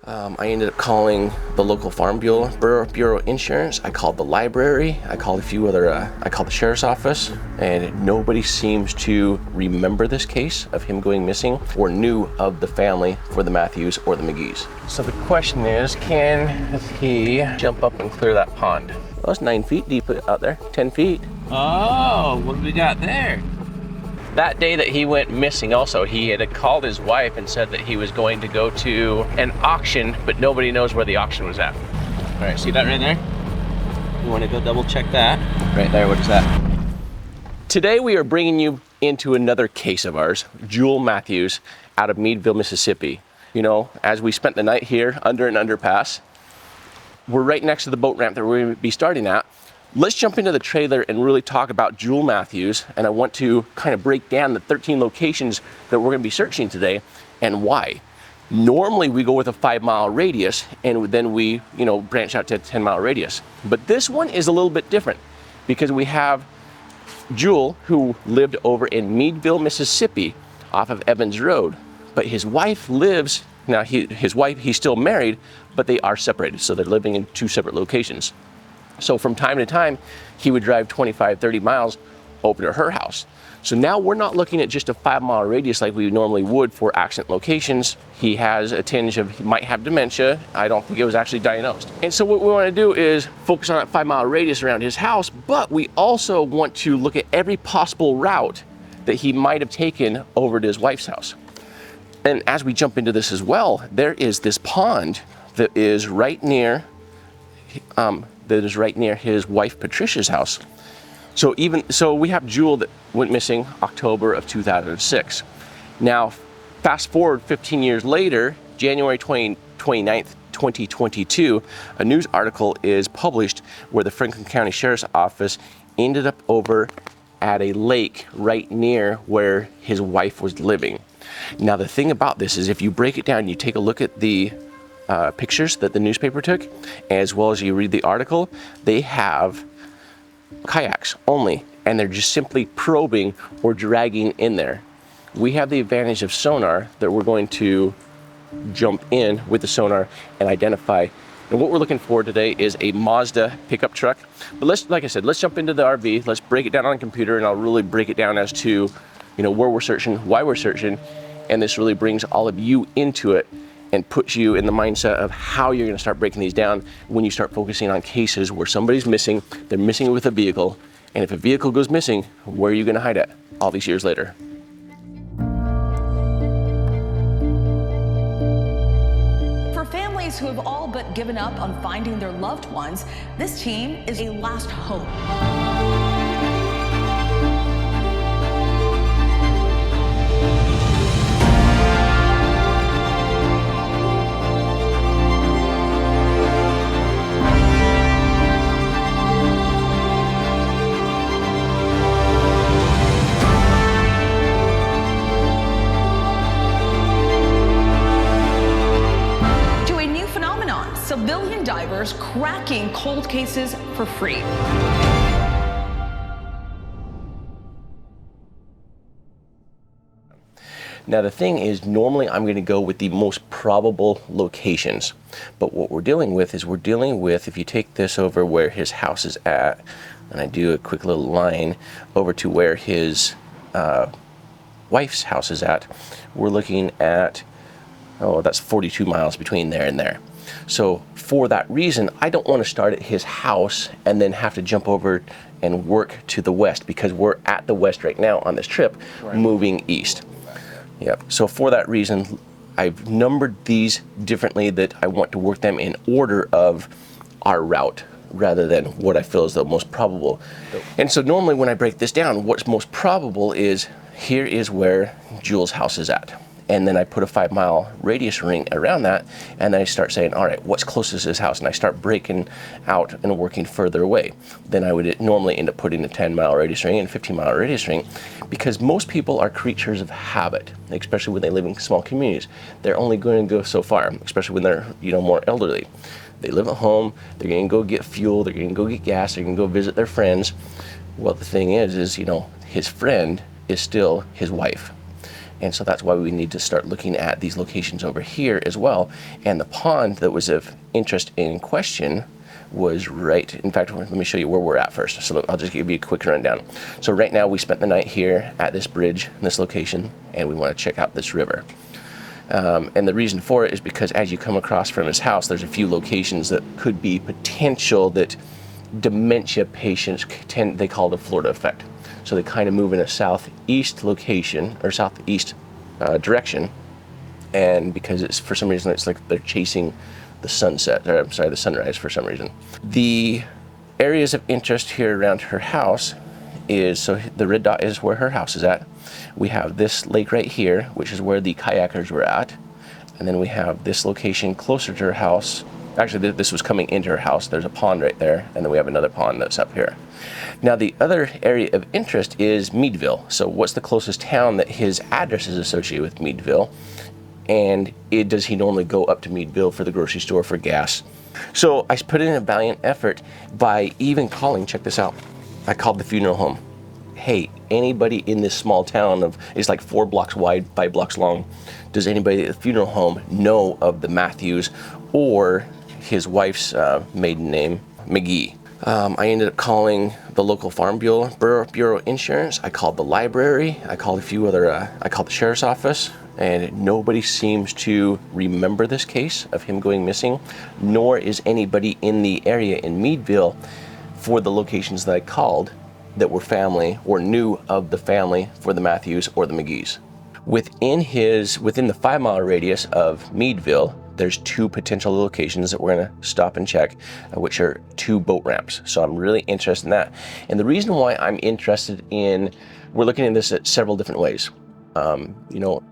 I ended up calling the local Farm Bureau Insurance. I called the library. I called a few other, I called the sheriff's office, and nobody seems to remember this case of him going missing or knew of the family for the Matthews or the McGees. So the question is, can he jump up and clear that pond? Well, it's 9 feet deep out there, 10 feet. Oh, what do we got there? That day that he went missing also, he had called his wife and said that he was going to go to an auction, but nobody knows where the auction was at. All right, see that right there? You want to go double check that? Right there, what is that? Today we are bringing you into another case of ours, Juil Matthews out of Meadville, Mississippi. You know, as we spent the night here under an underpass, we're right next to the boat ramp that we're going to be starting at. Let's jump into the trailer and really talk about Juil Matthews, and I want to kind of break down the 13 locations that we're going to be searching today and why. Normally we go with a 5-mile radius and then we, branch out to a 10-mile radius. But this one is a little bit different because we have Juil, who lived over in Meadville, Mississippi off of Evans Road, but his wife lives, now he's still married, but they are separated, so they're living in 2 separate locations. So from time to time, he would drive 25, 30 miles over to her house. So now we're not looking at just a 5-mile radius like we normally would for accident locations. He has a tinge of, he might have dementia. I don't think it was actually diagnosed. And so what we want to do is focus on that 5-mile radius around his house, but we also want to look at every possible route that he might have taken over to his wife's house. And as we jump into this as well, there is this pond that is right near his wife Patricia's house. So we have Juil that went missing October of 2006. Now, fast forward 15 years later, January 29th, 2022, a news article is published where the Franklin County Sheriff's Office ended up over at a lake right near where his wife was living. Now, the thing about this is if you break it down, you take a look at the pictures that the newspaper took, as well as you read the article, they have kayaks only, and they're just simply probing or dragging in there. We have the advantage of sonar that we're going to jump in with the sonar and identify. And what we're looking for today is a Mazda pickup truck. But like I said, let's jump into the RV, let's break it down on a computer, and I'll really break it down as to, where we're searching, why we're searching, and this really brings all of you into it and puts you in the mindset of how you're going to start breaking these down when you start focusing on cases where somebody's missing, they're missing with a vehicle, and if a vehicle goes missing, where are you going to hide at all these years later? For families who have all but given up on finding their loved ones, this team is a last hope. Civilian divers cracking cold cases for free. Now the thing is, normally I'm going to go with the most probable locations, but what we're dealing with is if you take this over where his house is at, and I do a quick little line over to where his wife's house is at, we're looking at, that's 42 miles between there and there. So for that reason, I don't want to start at his house and then have to jump over and work to the west, because we're at the west right now on this trip, right, moving east. Yep. So for that reason, I've numbered these differently, that I want to work them in order of our route rather than what I feel is the most probable. And so normally when I break this down, what's most probable is here is where Juil's house is at. And then I put a 5-mile radius ring around that, and then I start saying, all right, what's closest to his house? And I start breaking out and working further away. Then I would normally end up putting a 10-mile radius ring and a 15-mile radius ring, because most people are creatures of habit, especially when they live in small communities. They're only going to go so far, especially when they're more elderly. They live at home, they're going to go get fuel, they're going to go get gas, they're going to go visit their friends. Well, the thing is his friend is still his wife. And so that's why we need to start looking at these locations over here as well. And the pond that was of interest in question was right, in fact, let me show you where we're at first. So I'll just give you a quick rundown. So right now we spent the night here at this bridge, this location, and we want to check out this river. And the reason for it is because as you come across from his house, there's a few locations that could be potential that dementia patients tend, they call it the Florida effect. So they kind of move in a southeast location or southeast direction. And because it's, for some reason, it's like they're chasing the sunset, or I'm sorry, the sunrise for some reason. The areas of interest here around her house is, so the red dot is where her house is at. We have this lake right here, which is where the kayakers were at. And then we have this location closer to her house. Actually, this was coming into her house. There's a pond right there, and then we have another pond that's up here. Now, the other area of interest is Meadville. So what's the closest town that his address is associated with Meadville? And does he normally go up to Meadville for the grocery store, for gas? So I put in a valiant effort by even calling, check this out. I called the funeral home. Hey, anybody in this small town of, it's like 4 blocks wide, 5 blocks long. Does anybody at the funeral home know of the Matthews or his wife's maiden name, McGee? I ended up calling the local Farm Bureau Insurance. I called the library. I called a few other, I called the sheriff's office, and nobody seems to remember this case of him going missing, nor is anybody in the area in Meadville for the locations that I called that were family or knew of the family for the Matthews or the McGees. Within the 5-mile radius of Meadville, there's 2 potential locations that we're gonna stop and check, which are 2 boat ramps. So I'm really interested in that. And the reason why I'm interested in, we're looking at this at several different ways. You know,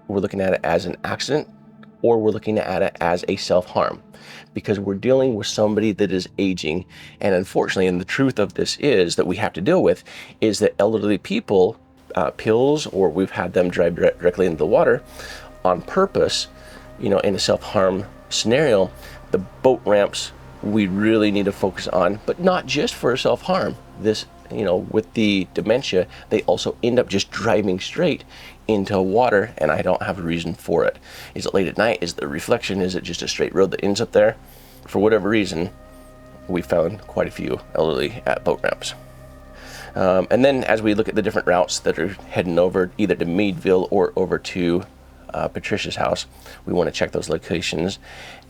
we're looking at it as an accident, or we're looking at it as a self-harm, because we're dealing with somebody that is aging. And unfortunately, and the truth of this is that we have to deal with is that elderly people, pills, or we've had them drive directly into the water on purpose, you know, in a self-harm scenario. The boat ramps we really need to focus on, but not just for self-harm. This, you know, with the dementia, they also end up just driving straight into water, and I don't have a reason for it. Is it late at night? Is it the reflection? Is it just a straight road that ends up there? For whatever reason, we found quite a few elderly at boat ramps. And then as we look at the different routes that are heading over either to Meadville or over to Patricia's house, we want to check those locations.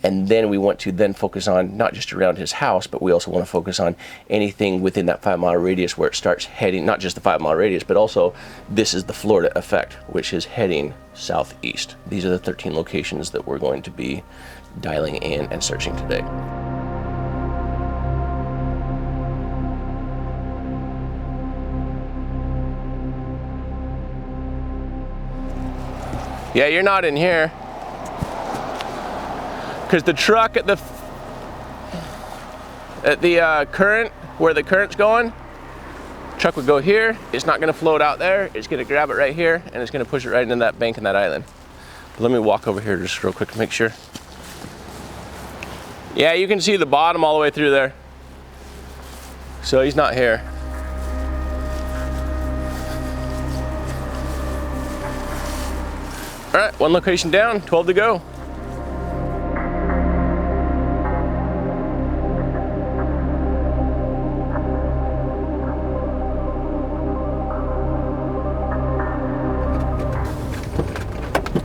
And then we want to then focus on not just around his house, but we also want to focus on anything within that 5-mile radius where it starts heading, not just the 5-mile radius, but also this is the Florida effect, which is heading southeast. These are the 13 locations that we're going to be dialing in and searching today. Yeah, you're not in here. Because the truck at the current, where the current's going, truck would go here. It's not gonna float out there. It's gonna grab it right here, and it's gonna push it right into that bank and that island. But let me walk over here just real quick to make sure. Yeah, you can see the bottom all the way through there. So he's not here. All right, 1 location down, 12 to go.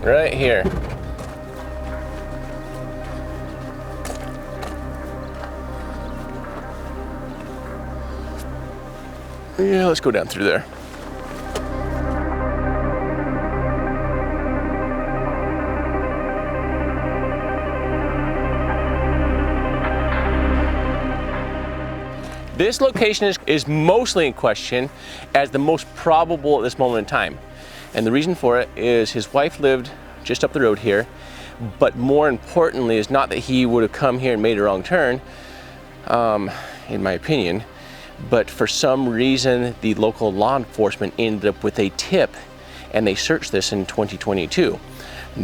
Right here. Yeah, let's go down through there. This location is mostly in question as the most probable at this moment in time. And the reason for it is his wife lived just up the road here, but more importantly is not that he would have come here and made a wrong turn, in my opinion, but for some reason the local law enforcement ended up with a tip, and they searched this in 2022.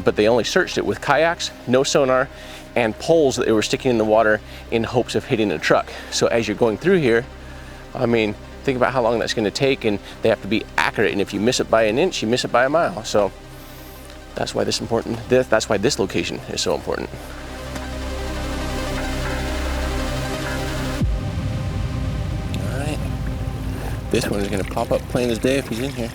But they only searched it with kayaks, no sonar, and poles that they were sticking in the water in hopes of hitting a truck. So as you're going through here, I mean, Think about how long that's going to take, and they have to be accurate. And if you miss it by an inch, you miss it by a mile. So that's why this important. That's why this location is so important. All right, this one is going to pop up plain as day if he's in here.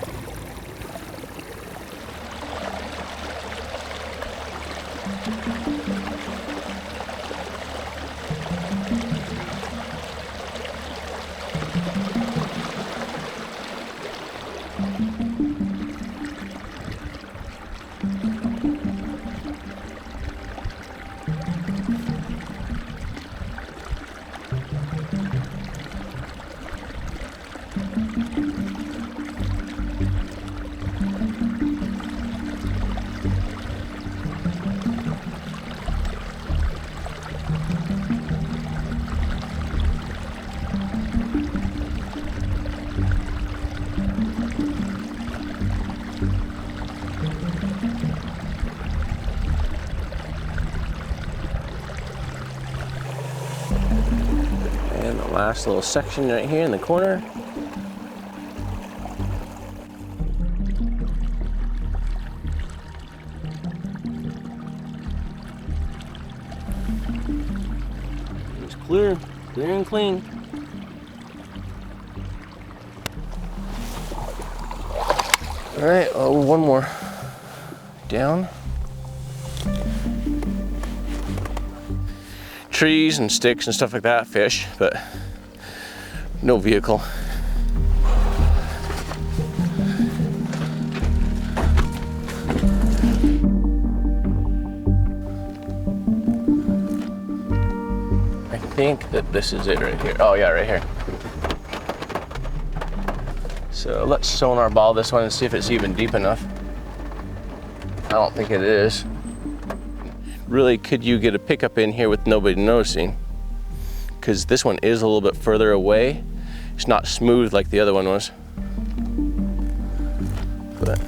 And the last little section right here in the corner. It's clear and clean. All right, oh, one more down. Trees and sticks and stuff like that, fish, but no vehicle. I think that this is it right here. Oh yeah, right here. So let's sonar ball this one and see if it's even deep enough. I don't think it is. Really, could you get a pickup in here with nobody noticing? Because this one is a little bit further away. It's not smooth like the other one was. But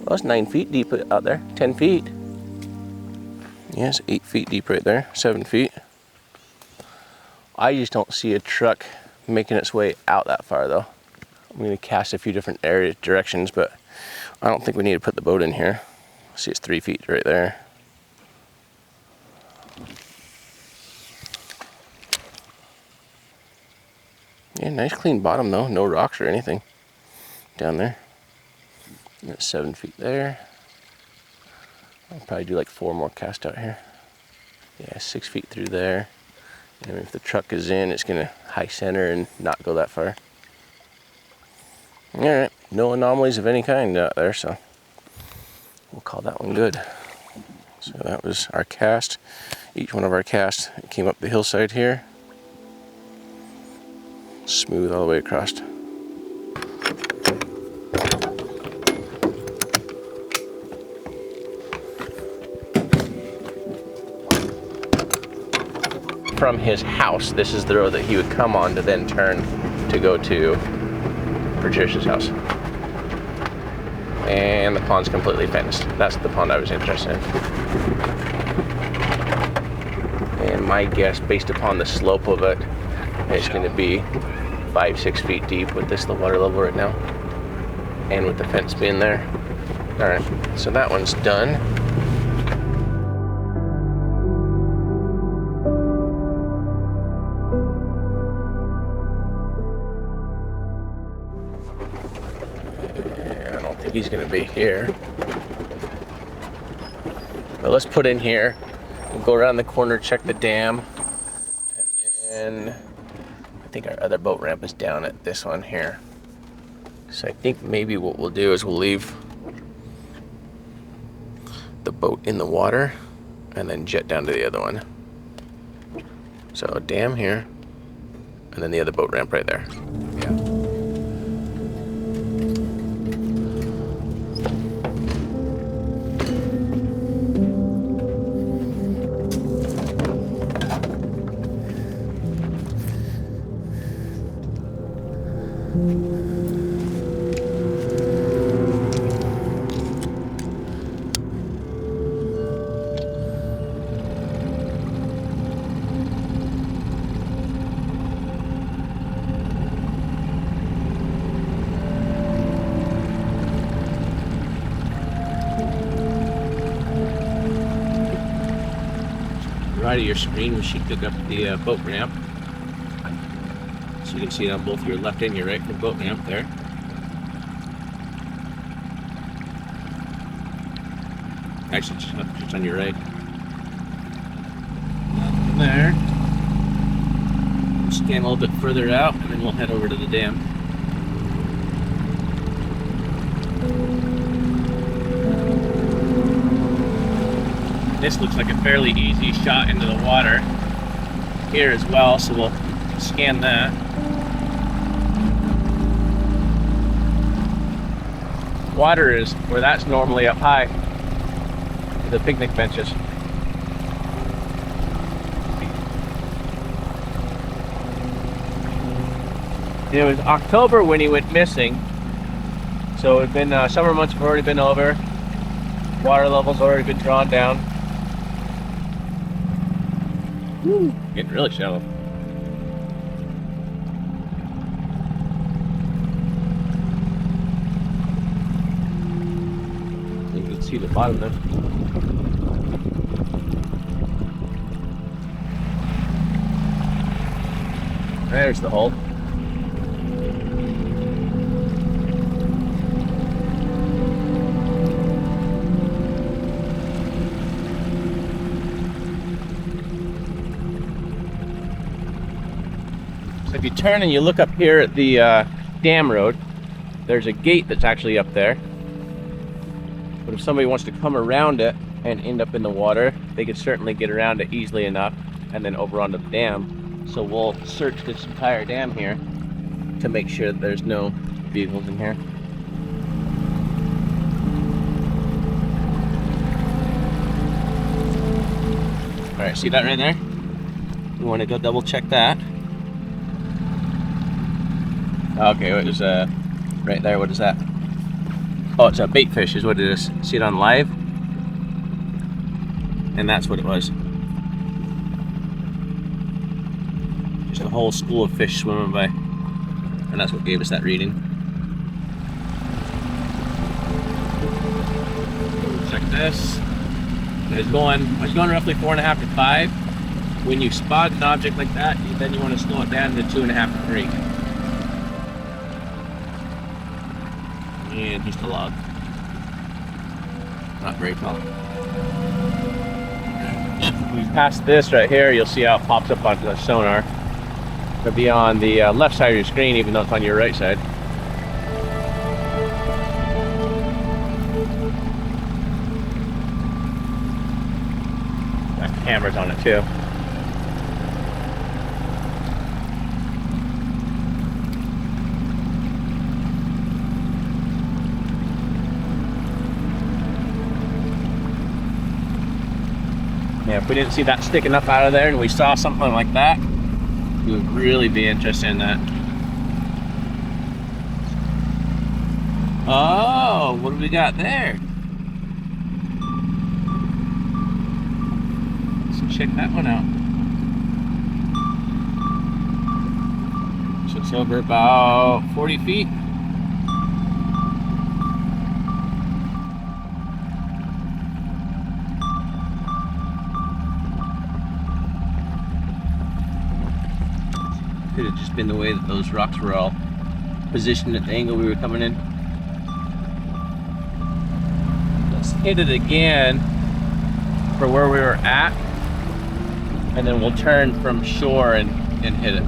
well, it's 9 feet deep out there, 10 feet. Yes, 8 feet deep right there, 7 feet. I just don't see a truck making its way out that far though. I'm gonna cast a few different directions, but I don't think we need to put the boat in here. See, it's 3 feet right there. Yeah, nice clean bottom though, no rocks or anything down there. And that's 7 feet there. I'll probably do like 4 more cast out here. Yeah, 6 feet through there. And if the truck is in, it's gonna high center and not go that far. All right, no anomalies of any kind out there, so we'll call that one good. So that was our cast. Each one of our casts came up the hillside here. Smooth all the way across. From his house, this is the road that he would come on to then turn to go to Patricia's house. And the pond's completely fenced. That's the pond I was interested in. And my guess, based upon the slope of it, it's going to be 5-6 feet deep with this the water level right now, and with the fence being there. All right, so that one's done. He's gonna be here. But let's put in here. We'll go around the corner, check the dam, and then I think our other boat ramp is down at this one here. So I think maybe what we'll do is we'll leave the boat in the water and then jet down to the other one. So a dam here, and then the other boat ramp right there. Yeah. side of your screen, we should pick up the boat ramp. So you can see it on both your left and your right, the boat ramp there. Actually, just on your right. Nothing there. We'll scan a little bit further out, and then we'll head over to the dam. This looks like a fairly easy shot into the water here as well, so we'll scan that. Water is where that's normally up high, the picnic benches. It was October when he went missing, so it's been summer months have already been over. Water levels already been drawn down. Woo, getting really shallow. You can see the bottom there. There's the hole. So if you turn and you look up here at the dam road, there's a gate that's actually up there. But if somebody wants to come around it and end up in the water, they could certainly get around it easily enough and then over onto the dam. So we'll search this entire dam here to make sure that there's no vehicles in here. All right, see that right there? We want to go double check that. Okay, what is right there? What is that? Oh, it's a bait fish is what it is. See it on live? And that's what it was. Just a whole school of fish swimming by. And that's what gave us that reading. Check this. I was going roughly 4.5 to 5. When you spot an object like that, then you want to slow it down to 2.5 to 3. And he's the log. Not very tall. We pass this right here, you'll see how it pops up onto the sonar. It'll be on the left side of your screen, even though it's on your right side. That camera's on it too. Yeah, if we didn't see that sticking up out of there and we saw something like that, we would really be interested in that. Oh, what do we got there? Let's check that one out. So it's over about 40 feet. Could have just been the way that those rocks were all positioned at the angle we were coming in. Let's hit it again for where we were at, and then we'll turn from shore and hit it.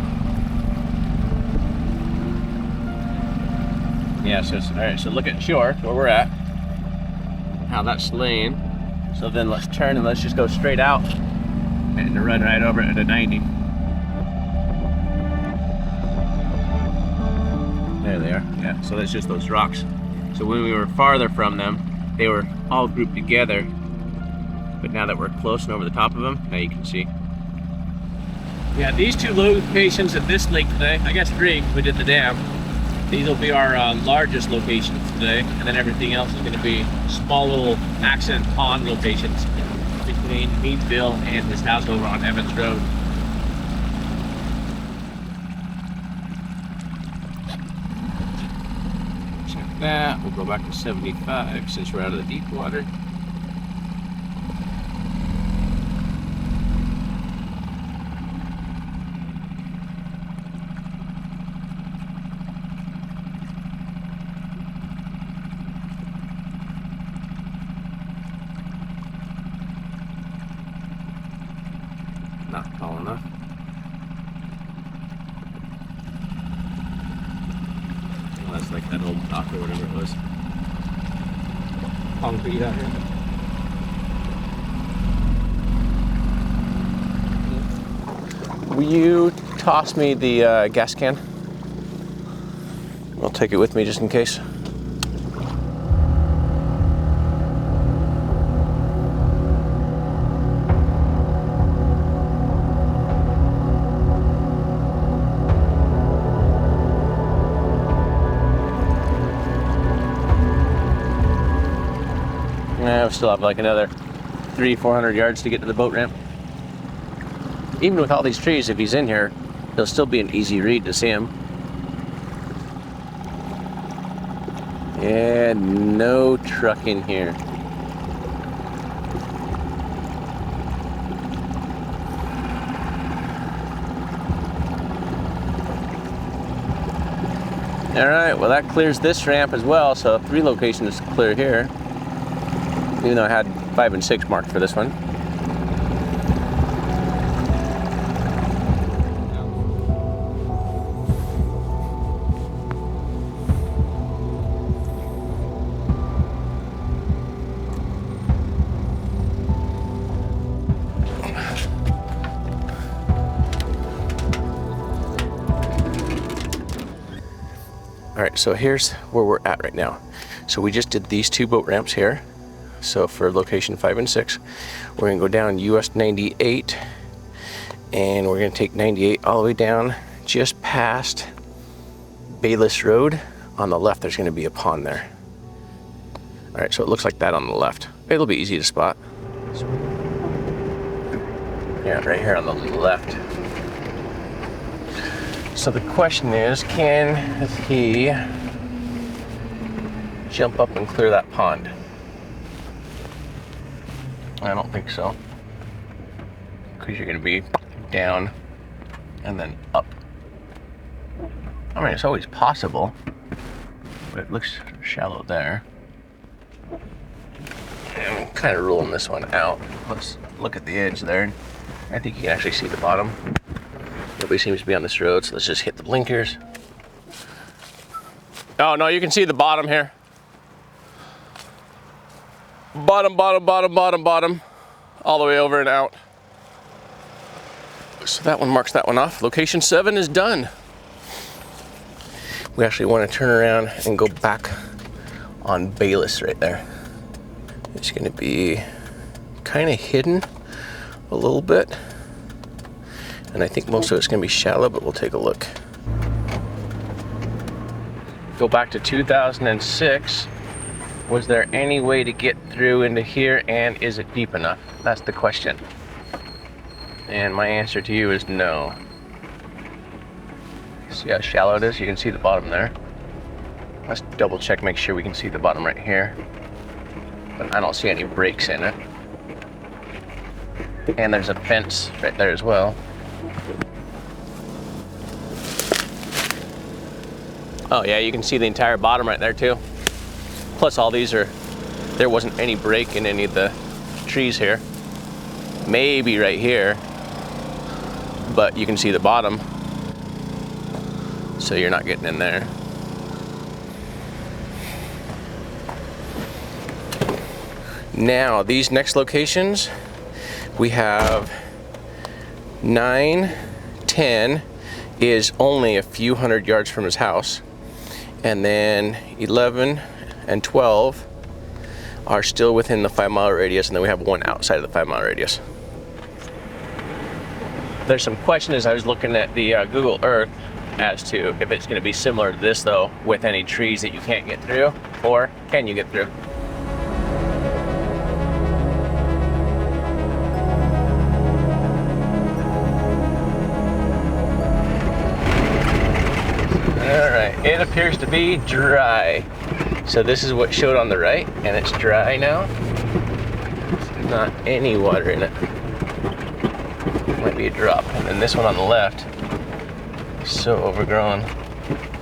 Yeah, so all right, so look at shore, where we're at, how that's laying. So then let's turn and let's just go straight out and run right over it at a 90. There they are. Yeah, so that's just those rocks. So when we were farther from them, they were all grouped together. But now that we're close and over the top of them, now you can see. Yeah, these two locations at this lake today, I guess 3, we did the dam. These will be our largest locations today, and then everything else is going to be small little accent pond locations between Meadsville and this house over on Evans Road. That we'll go back to 75 since we're out of the deep water. It's like that old dock or whatever it was. Concrete out here. Will you toss me the gas can? I'll take it with me just in case. I still have like another 300-400 yards to get to the boat ramp. Even with all these trees, if he's in here, he'll still be an easy read to see him. And no truck in here. All right, well that clears this ramp as well, so 3 locations clear here. Even though I had 5 and 6 marked for this one. All right, so here's where we're at right now. So we just did these 2 boat ramps here. So for location 5 and 6, we're gonna go down US 98, and we're gonna take 98 all the way down just past Bayless Road. On the left, there's gonna be a pond there. All right, so it looks like that on the left. It'll be easy to spot. Yeah, right here on the left. So the question is, can he jump up and clear that pond? I don't think so, because you're gonna be down and then up. I mean, it's always possible, but it looks shallow there. And I'm kind of ruling this one out. Let's look at the edge there. I think you can actually see the bottom. Nobody seems to be on this road, so let's just hit the blinkers. Oh no, you can see the bottom here. Bottom, bottom, bottom, bottom, bottom, all the way over and out. So that one marks that one off. Location 7 is done. We actually want to turn around and go back on Bayless right there. It's going to be kind of hidden a little bit. And I think most of it's going to be shallow, but we'll take a look. Go back to 2006. Was there any way to get through into here, and is it deep enough? That's the question. And my answer to you is no. See how shallow it is? You can see the bottom there. Let's double check, make sure we can see the bottom right here. But I don't see any breaks in it. And there's a fence right there as well. Oh yeah, you can see the entire bottom right there too. Plus all these are, there wasn't any break in any of the trees here. Maybe right here, but you can see the bottom. So you're not getting in there. Now, these next locations, we have 9, 10 is only a few hundred yards from his house. And then 11 and 12 are still within the 5-mile radius, and then we have one outside of the 5-mile radius. There's some question as I was looking at the Google Earth as to if it's going to be similar to this though, with any trees that you can't get through, or can you get through? Alright, it appears to be dry. So this is what showed on the right, and it's dry now. There's not any water in it. Might be a drop. And then this one on the left, so overgrown,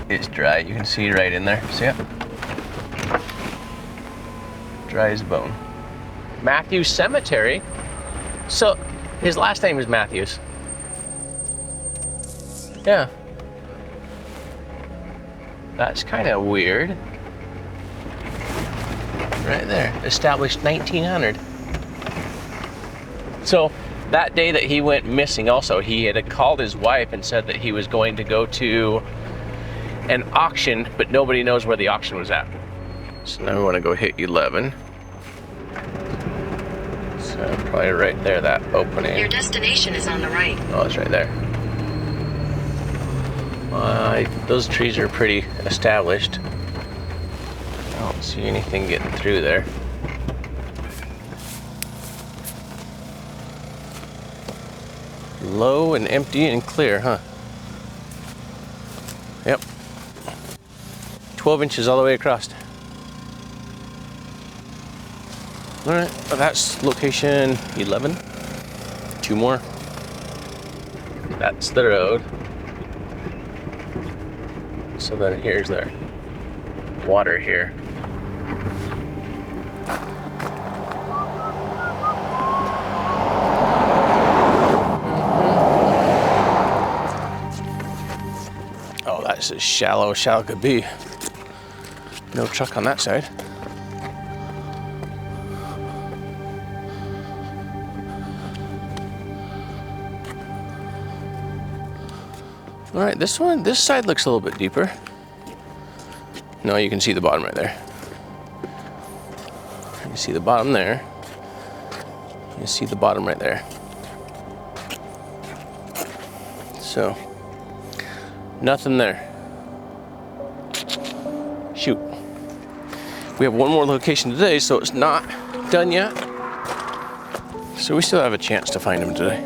it's dry. You can see right in there. See it? Dry as a bone. Matthews Cemetery. So his last name is Matthews. Yeah. That's kind of weird. Right there, established 1900. So that day that he went missing also, he had called his wife and said that he was going to go to an auction, but nobody knows where the auction was at. So now we want to go hit 11. So probably right there, that opening. Your destination is on the right. Oh, it's right there. Those trees are pretty established. I don't see anything getting through there. Low and empty and clear, huh? Yep. 12 inches all the way across. All right, well, that's location 11. 2 more. That's the road. So then here's their water here. Oh, that's as shallow as shallow could be. No truck on that side. All right, this side looks a little bit deeper. No, you can see the bottom right there. You can see the bottom there. You see the bottom right there. So, nothing there. Shoot. We have one more location today, so it's not done yet. So we still have a chance to find him today.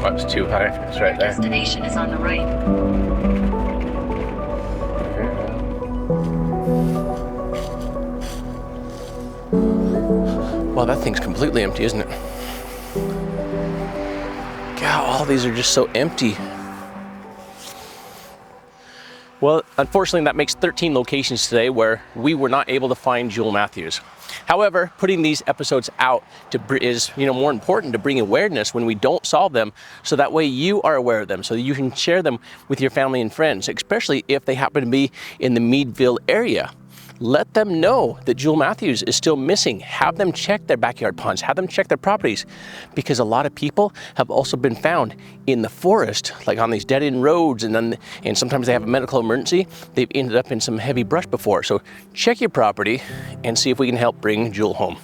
Oh, it's too high. It's right there. Your destination is on the right. Well, that thing's completely empty, isn't it? God, all these are just so empty. Well, unfortunately, that makes 13 locations today where we were not able to find Juil Matthews. However, putting these episodes out is, more important to bring awareness when we don't solve them, so that way you are aware of them, so that you can share them with your family and friends, especially if they happen to be in the Meadville area. Let them know that Juil Matthews is still missing. Have them check their backyard ponds, have them check their properties, because a lot of people have also been found in the forest, like on these dead-end roads, and sometimes they have a medical emergency. They've ended up in some heavy brush before. So check your property and see if we can help bring Juil home.